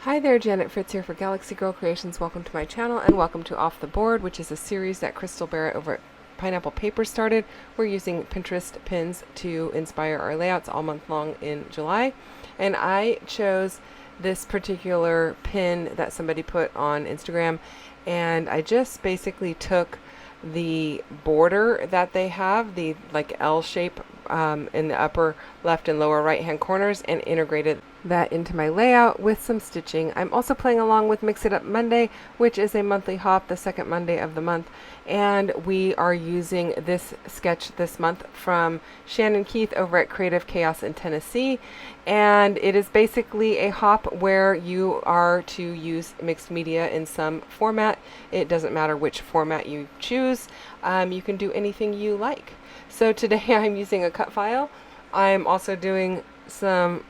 Hi there, Janet Fritz here for Galaxy Girl Creations. Welcome to my channel and welcome to Off the Board, which is a series that Crystal Barrett over at Pineapple Paper started. We're using Pinterest pins to inspire our layouts all month long in July. And I chose this particular pin that somebody put on Instagram, and I just basically took the border that they have, the like L shape in the upper left and lower right hand corners, and integrated that into my layout with some stitching. I'm also playing along with Mix It Up Monday, which is a monthly hop, the second Monday of the month, and we are using this sketch this month from Shannon Keith over at Creative Chaos in Tennessee, and it is basically a hop where you are to use mixed media in some format. It doesn't matter which format you choose. You can do anything you like. So today I'm using a cut file. I'm also doing some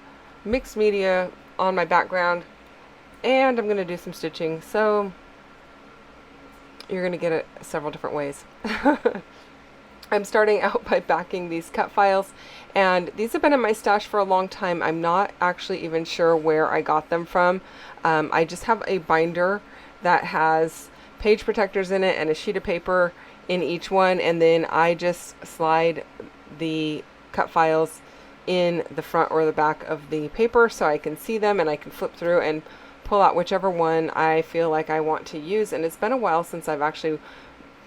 mixed media on my background, and I'm going to do some stitching, so you're going to get it several different ways. I'm starting out by backing these cut files, and these have been in my stash for a long time. I'm not actually even sure where I got them from. I just have a binder that has page protectors in it and a sheet of paper in each one, and then I just slide the cut files in the front or the back of the paper so I can see them, and I can flip through and pull out whichever one I feel like I want to use. And it's been a while since I've actually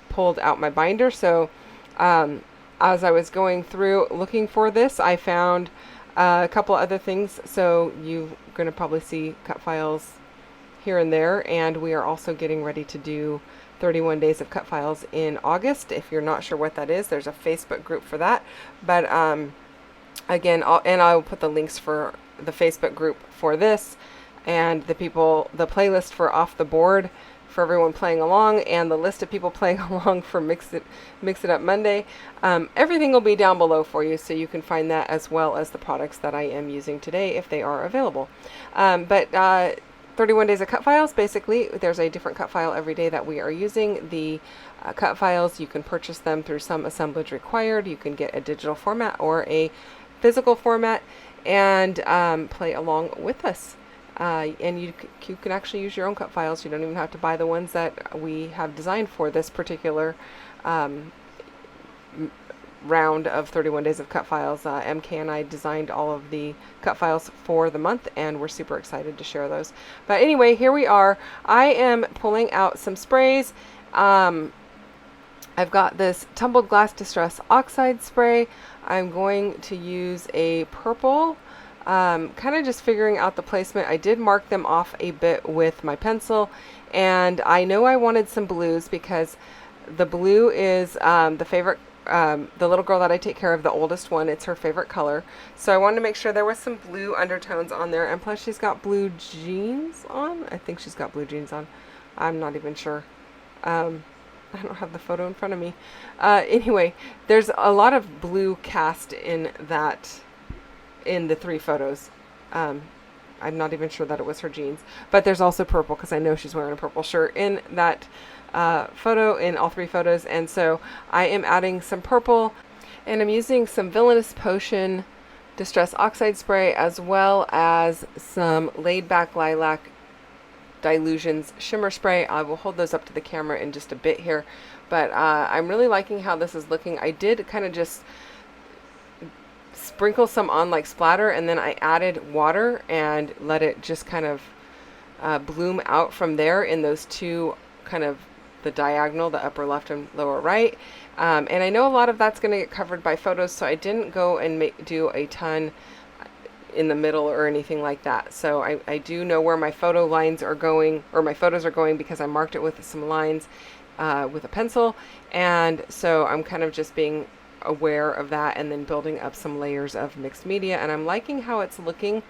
pulled out my binder, so as I was going through looking for this, I found a couple other things, so you're going to probably see cut files here and there. And we are also getting ready to do 31 Days of Cut Files in August. If you're not sure what that is, there's a Facebook group for that, but again, I'll put the links for the Facebook group for this, and the playlist for Off the Board for everyone playing along, and the list of people playing along for Mix It Up Monday. Everything will be down below for you, so you can find that, as well as the products that I am using today if they are available. But 31 Days of Cut Files, basically, there's a different cut file every day that we are using. The cut files, you can purchase them through some assemblage required. You can get a digital format or a physical format, and play along with us. And you can actually use your own cut files. You don't even have to buy the ones that we have designed for this particular round of 31 Days of Cut Files. MK and I designed all of the cut files for the month, and we're super excited to share those. But anyway, here we are. I am pulling out some sprays. I've got this Tumbled Glass Distress Oxide spray. I'm going to use a purple, kind of just figuring out the placement. I did mark them off a bit with my pencil, and I know I wanted some blues because the blue is the favorite, the little girl that I take care of, the oldest one, it's her favorite color. So I wanted to make sure there was some blue undertones on there, and plus she's got blue jeans on. I think she's got blue jeans on. I'm not even sure. I don't have the photo in front of me. Anyway, there's a lot of blue cast in the three photos. I'm not even sure that it was her jeans, but there's also purple because I know she's wearing a purple shirt in that photo, in all three photos. And so I am adding some purple, and I'm using some Villainous Potion Distress Oxide spray, as well as some Laidback Lilac Dylusions Shimmer spray. I will hold those up to the camera in just a bit here, but I'm really liking how this is looking. I did kind of just sprinkle some on like splatter, and then I added water and let it just kind of bloom out from there in those two, kind of the diagonal, the upper left and lower right. And I know a lot of that's going to get covered by photos, so I didn't go and do a ton in the middle or anything like that. So I do know where my photo lines are going, or my photos are going, because I marked it with some lines with a pencil. And so I'm kind of just being aware of that, and then building up some layers of mixed media, and I'm liking how it's looking.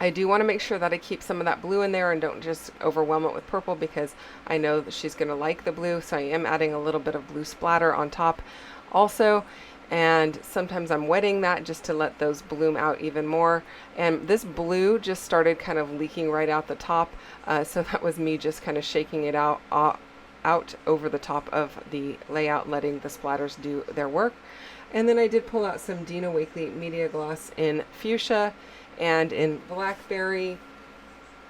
I do want to make sure that I keep some of that blue in there and don't just overwhelm it with purple, because I know that she's going to like the blue. So I am adding a little bit of blue splatter on top also. And sometimes I'm wetting that just to let those bloom out even more. And this blue just started kind of leaking right out the top, so that was me just kind of shaking it out over the top of the layout, letting the splatters do their work. And then I did pull out some Dina Wakley Media Gloss in Fuschia and in Blackberry.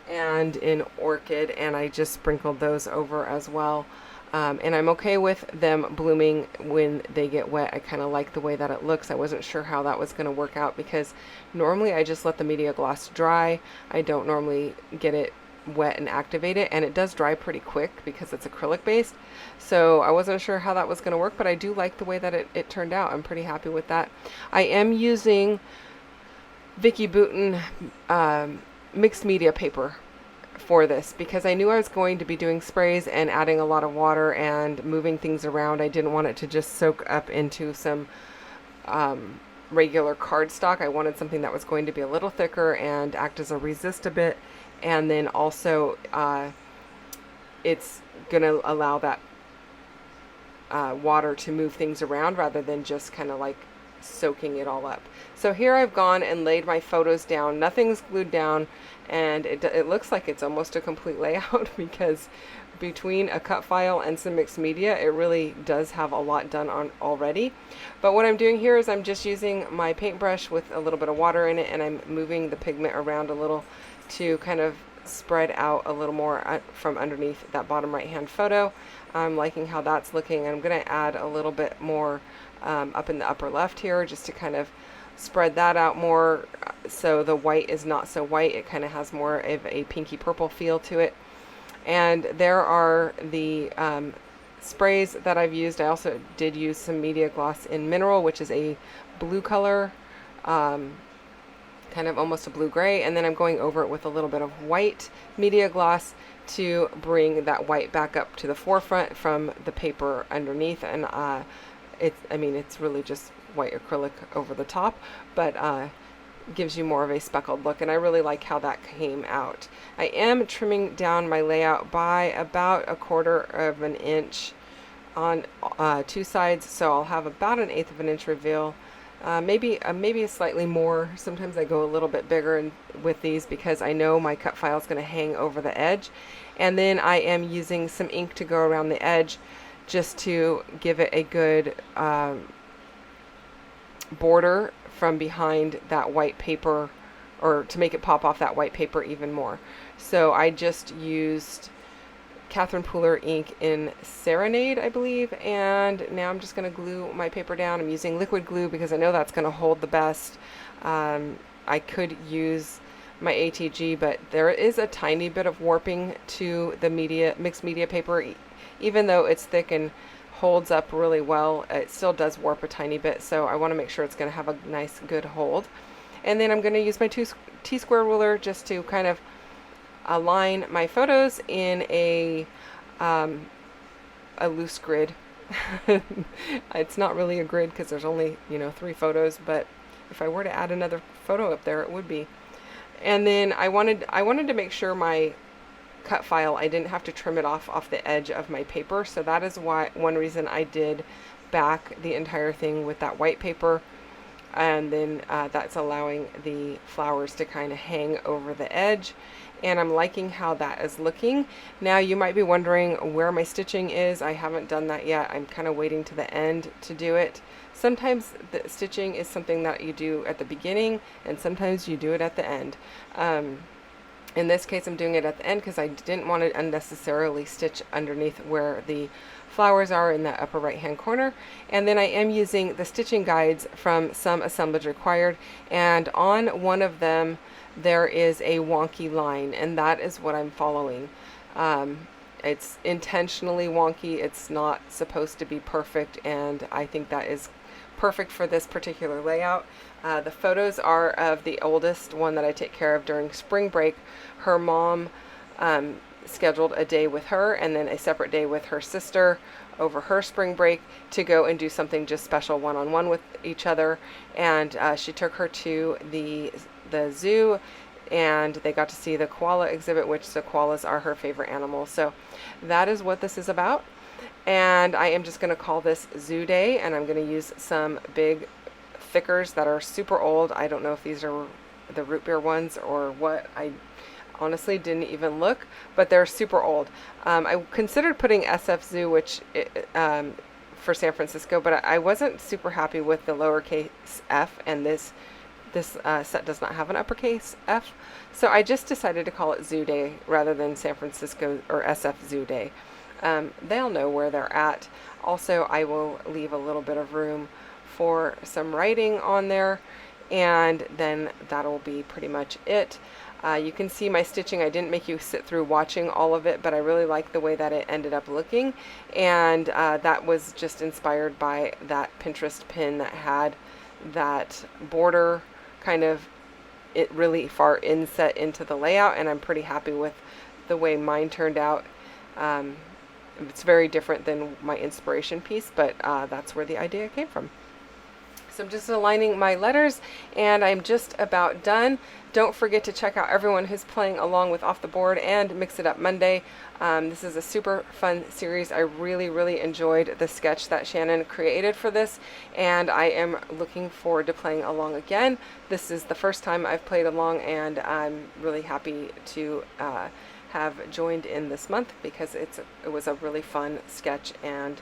and in Orchid, and I just sprinkled those over as well. And I'm okay with them blooming when they get wet. I kind of like the way that it looks. I wasn't sure how that was going to work out because normally I just let the media gloss dry. I don't normally get it wet and activate it, and it does dry pretty quick because it's acrylic based. So I wasn't sure how that was going to work, but I do like the way that it turned out. I'm pretty happy with that. I am using Vicki Boutin mixed media paper for this because I knew I was going to be doing sprays and adding a lot of water and moving things around. I didn't want it to just soak up into some regular cardstock. I wanted something that was going to be a little thicker and act as a resist a bit, and then also it's going to allow that water to move things around rather than just kind of like soaking it all up. So here I've gone and laid my photos down. Nothing's glued down, and it looks like it's almost a complete layout because between a cut file and some mixed media, it really does have a lot done on already. But what I'm doing here is I'm just using my paintbrush with a little bit of water in it, and I'm moving the pigment around a little to kind of spread out a little more from underneath that bottom right hand photo. I'm liking how that's looking. I'm going to add a little bit more up in the upper left here just to kind of spread that out more so the white is not so white. It kind of has more of a pinky purple feel to it. And there are the sprays that I've used. I also did use some media gloss in Mineral, which is a blue color, kind of almost a blue-gray, and then I'm going over it with a little bit of white media gloss to bring that white back up to the forefront from the paper underneath. And it's really just white acrylic over the top, but gives you more of a speckled look, and I really like how that came out. I am trimming down my layout by about 1/4 of an inch on two sides, so I'll have about 1/8 of an inch reveal. Maybe a slightly more. Sometimes I go a little bit bigger with these because I know my cut file is going to hang over the edge. And then I am using some ink to go around the edge just to give it a good border from behind that white paper, or to make it pop off that white paper even more. So I just used Catherine Pooler ink in Serenade, I believe, and now I'm just going to glue my paper down. I'm using liquid glue because I know that's going to hold the best. I could use my ATG, but there is a tiny bit of warping to the mixed media paper. Even though it's thick and holds up really well, it still does warp a tiny bit, so I want to make sure it's going to have a nice good hold. And then I'm going to use my T-square ruler just to kind of align my photos in a loose grid. It's not really a grid because there's only 3 photos, but if I were to add another photo up there, it would be. And then I wanted to make sure my cut file, I didn't have to trim it off the edge of my paper, so that is one reason I did back the entire thing with that white paper, and then that's allowing the flowers to kind of hang over the edge, and I'm liking how that is looking. Now you might be wondering where my stitching is. I haven't done that yet. I'm kind of waiting to the end to do it. Sometimes the stitching is something that you do at the beginning, and sometimes you do it at the end. In this case, I'm doing it at the end because I didn't want to unnecessarily stitch underneath where the flowers are in the upper right hand corner. And then I am using the stitching guides from Some Assemblage Required, and on one of them there is a wonky line, and that is what I'm following. It's intentionally wonky. It's not supposed to be perfect, and I think that is perfect for this particular layout. The photos are of the oldest one that I take care of during spring break. Her mom scheduled a day with her and then a separate day with her sister over her spring break to go and do something just special one-on-one with each other, and she took her to the zoo, and they got to see the koala exhibit, which the koalas are her favorite animal. So that is what this is about. And I am just going to call this Zoo Day, and I'm going to use some big thickers that are super old. I don't know if these are the root beer ones or what. I honestly didn't even look, but they're super old. I considered putting SF Zoo, which for San Francisco, but I wasn't super happy with the lowercase f and this this set does not have an uppercase F, so I just decided to call it Zoo Day rather than San Francisco or SF Zoo Day. They'll know where they're at. Also, I will leave a little bit of room for some writing on there, and then that'll be pretty much it. You can see my stitching. I didn't make you sit through watching all of it, but I really like the way that it ended up looking, and that was just inspired by that Pinterest pin that had that border kind of it really far inset into the layout, and I'm pretty happy with the way mine turned out. It's very different than my inspiration piece, but that's where the idea came from. So I'm just aligning my letters, and I'm just about done. Don't forget to check out everyone who's playing along with Off the Board and Mix It Up Monday. This is a super fun series. I really enjoyed the sketch that Shannon created for this, and I am looking forward to playing along again. This is the first time I've played along, and I'm really happy to have joined in this month because it was a really fun sketch, and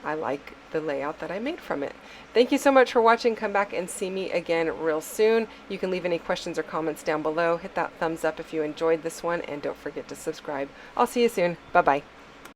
I like the layout that I made from it. Thank you so much for watching. Come back and see me again real soon. You can leave any questions or comments down below. Hit that thumbs up if you enjoyed this one, and don't forget to subscribe. I'll see you soon. Bye-bye.